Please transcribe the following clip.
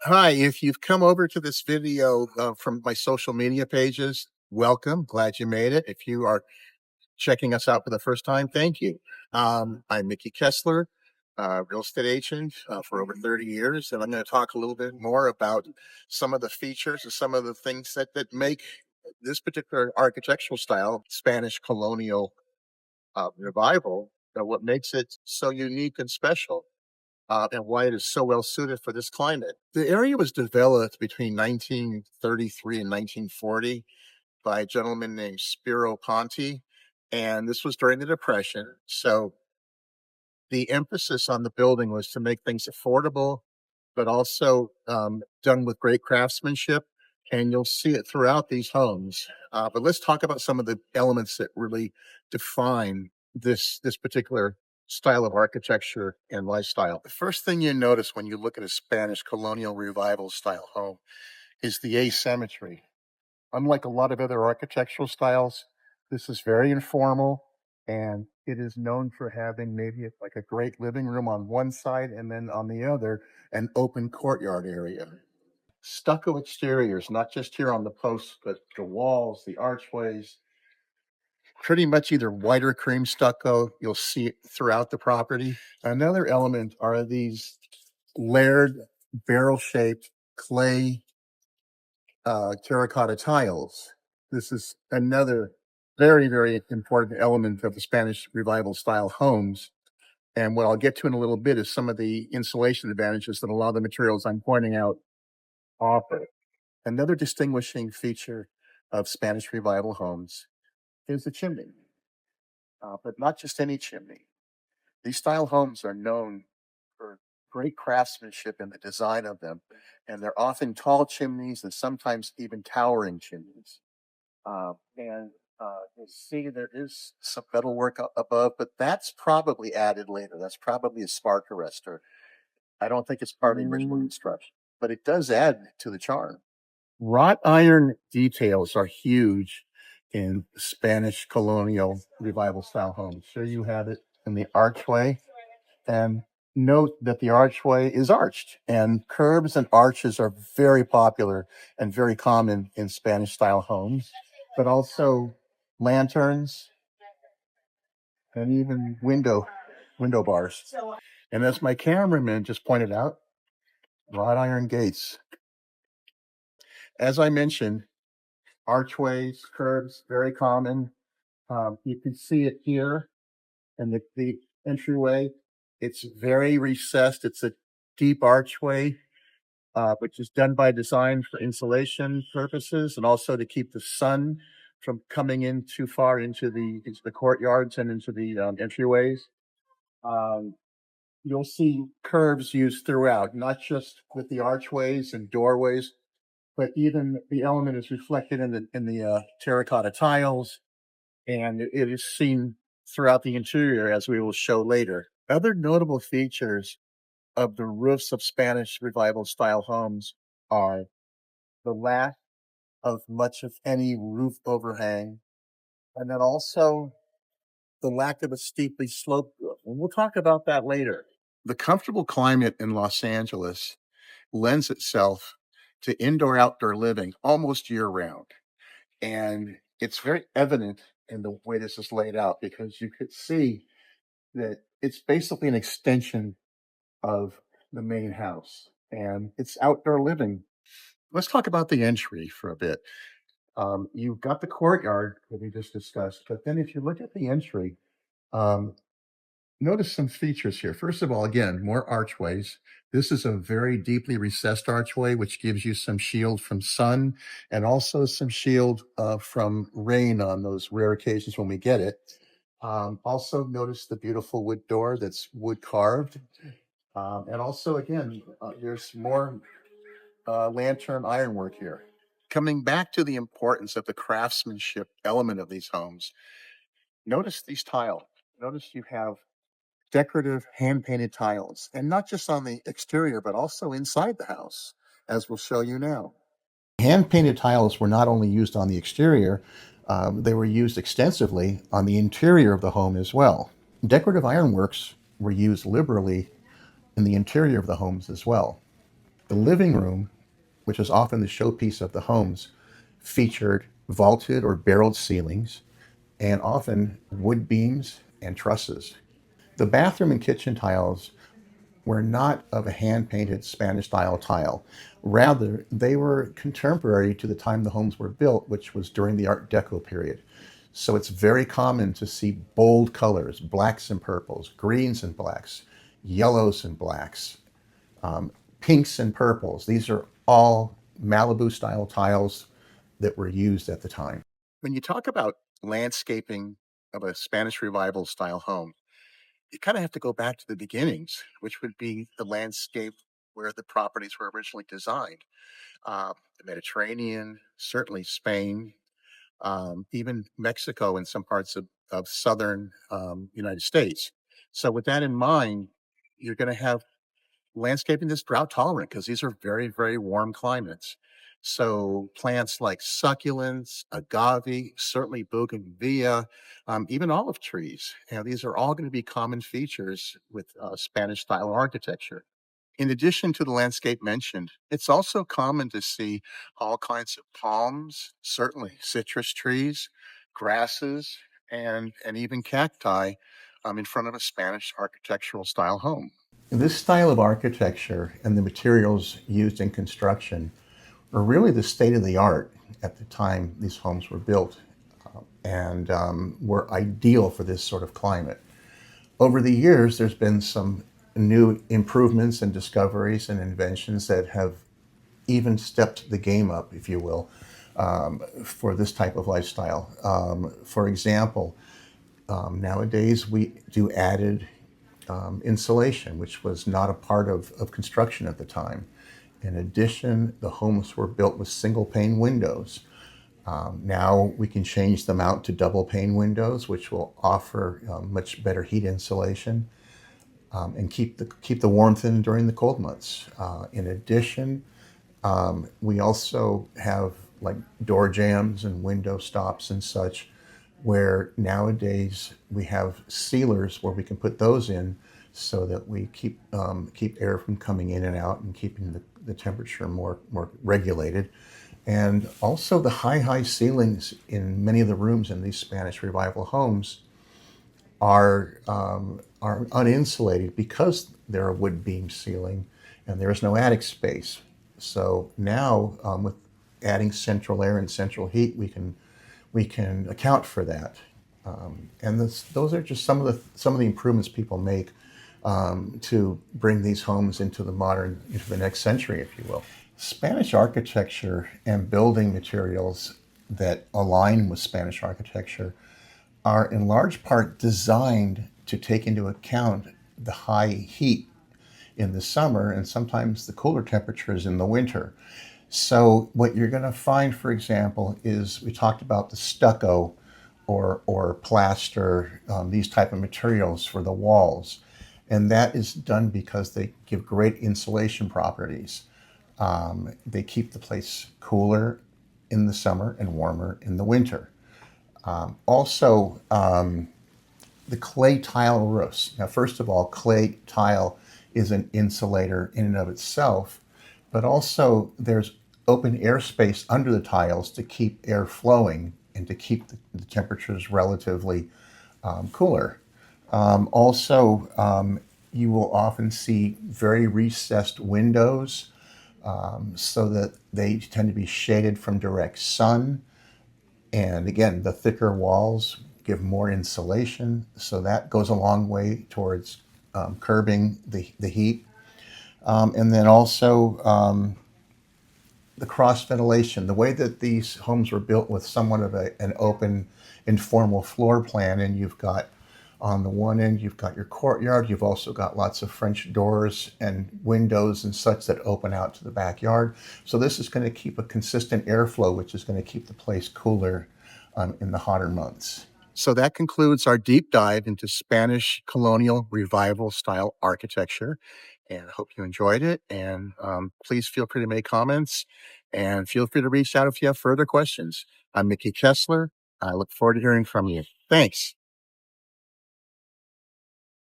Hi, if you've come over to this video from my social media pages, welcome. Glad you made it. If you are checking us out for the first time, thank you. I'm Mickey Kessler, real estate agent for over 30 years, and I'm going to talk a little bit more about some of the features and some of the things that make this particular architectural style, Spanish Colonial revival, what makes it so unique and special and why it is so well suited for this climate. The area was developed between 1933 and 1940 by a gentleman named Spiro Ponti, and this was during the Depression. So the emphasis on the building was to make things affordable, but also done with great craftsmanship. And you'll see it throughout these homes. But let's talk about some of the elements that really define this particular style of architecture and lifestyle. The first thing you notice when you look at a Spanish colonial revival style home is the asymmetry. Unlike a lot of other architectural styles, this is very informal and it is known for having maybe like a great living room on one side and then on the other, an open courtyard area. Stucco exteriors, not just here on the posts, but the walls, the archways, pretty much either white or cream stucco. You'll see it throughout the property. Another element are these layered, barrel shaped clay terracotta tiles. This is another very, very important element of the Spanish Revival style homes. And what I'll get to in a little bit is some of the insulation advantages that a lot of the materials I'm pointing out offer. Another distinguishing feature of Spanish Revival homes is the chimney, but not just any chimney. These style homes are known for great craftsmanship in the design of them, and they're often tall chimneys and sometimes even towering chimneys. And you'll see there is some metal work above, but that's probably added later. That's probably a spark arrestor. I don't think it's part of the original construction, but it does add to the charm. Wrought iron details are huge in Spanish colonial revival style homes. Here you have it in the archway, and note that the archway is arched, and curbs and arches are very popular and very common in Spanish style homes, but also lanterns and even window bars. And as my cameraman just pointed out, wrought iron gates. As I mentioned, archways, curbs, very common. You can see it here in the entryway. It's very recessed. It's a deep archway, which is done by design for insulation purposes and also to keep the sun from coming in too far into the courtyards and into the entryways. Um, you'll see curves used throughout, not just with the archways and doorways, but even the element is reflected in the terracotta tiles, and it is seen throughout the interior, as we will show later. Other notable features of the roofs of Spanish Revival style homes are the lack of much of any roof overhang, and then also the lack of a steeply sloped roof. And we'll talk about that later. The comfortable climate in Los Angeles lends itself to indoor outdoor living almost year round. And it's very evident in the way this is laid out because you could see that it's basically an extension of the main house and it's outdoor living. Let's talk about the entry for a bit. You've got the courtyard that we just discussed, but then if you look at the entry, um, notice some features here. First of all, again, more archways. This is a very deeply recessed archway, which gives you some shield from sun and also some shield from rain on those rare occasions when we get it. Also, notice the beautiful wood door that's wood carved. And also, again, there's more lantern ironwork here. Coming back to the importance of the craftsmanship element of these homes, notice these tiles. Notice you have decorative hand painted tiles, and not just on the exterior, but also inside the house, as we'll show you now. Hand painted tiles were not only used on the exterior, they were used extensively on the interior of the home as well. Decorative ironworks were used liberally in the interior of the homes as well. The living room, which was often the showpiece of the homes, featured vaulted or barreled ceilings and often wood beams and trusses. The bathroom and kitchen tiles were not of a hand painted Spanish style tile. Rather, they were contemporary to the time the homes were built, which was during the Art Deco period. So it's very common to see bold colors, blacks and purples, greens and blacks, yellows and blacks, pinks and purples. These are all Malibu style tiles that were used at the time. When you talk about landscaping of a Spanish Revival style home, you kind of have to go back to the beginnings, which would be the landscape where the properties were originally designed. The Mediterranean, certainly Spain, even Mexico and some parts of southern United States. So, with that in mind, you're going to have landscaping that's drought tolerant because these are very, very warm climates. So plants like succulents, agave, certainly bougainvillea, even olive trees. These are all going to be common features with Spanish style architecture. In addition to the landscape mentioned, it's also common to see all kinds of palms, certainly citrus trees, grasses, and even cacti in front of a Spanish architectural style home. This style of architecture and the materials used in construction were really the state of the art at the time these homes were built and were ideal for this sort of climate. Over the years, there's been some new improvements and discoveries and inventions that have even stepped the game up, if you will, for this type of lifestyle. For example, nowadays we do added insulation, which was not a part of construction at the time. In addition, the homes were built with single pane windows. Now we can change them out to double pane windows, which will offer much better heat insulation and keep the warmth in during the cold months. In addition, we also have like door jambs and window stops and such, where nowadays we have sealers where we can put those in so that we keep air from coming in and out and keeping the temperature more regulated. And also the high ceilings in many of the rooms in these Spanish Revival homes are uninsulated because they're a wood beam ceiling and there is no attic space. So now with adding central air and central heat, we can account for that. Those are just some of the improvements people make to bring these homes into the next century, if you will. Spanish architecture and building materials that align with Spanish architecture are in large part designed to take into account the high heat in the summer and sometimes the cooler temperatures in the winter. So what you're going to find, for example, is we talked about the stucco or plaster, these type of materials for the walls. And that is done because they give great insulation properties. They keep the place cooler in the summer and warmer in the winter. Also, the clay tile roofs. Now, first of all, clay tile is an insulator in and of itself, but also there's open airspace under the tiles to keep air flowing and to keep the temperatures relatively cooler. Also, you will often see very recessed windows so that they tend to be shaded from direct sun. And again, the thicker walls give more insulation, so that goes a long way towards curbing the heat. And then also the cross ventilation, the way that these homes were built with somewhat of an open, informal floor plan, and you've got on the one end, you've got your courtyard, you've also got lots of French doors and windows and such that open out to the backyard. So this is going to keep a consistent airflow, which is going to keep the place cooler in the hotter months. So that concludes our deep dive into Spanish colonial revival style architecture. And I hope you enjoyed it. And please feel free to make comments and feel free to reach out if you have further questions. I'm Mickey Kessler. I look forward to hearing from you. Thanks.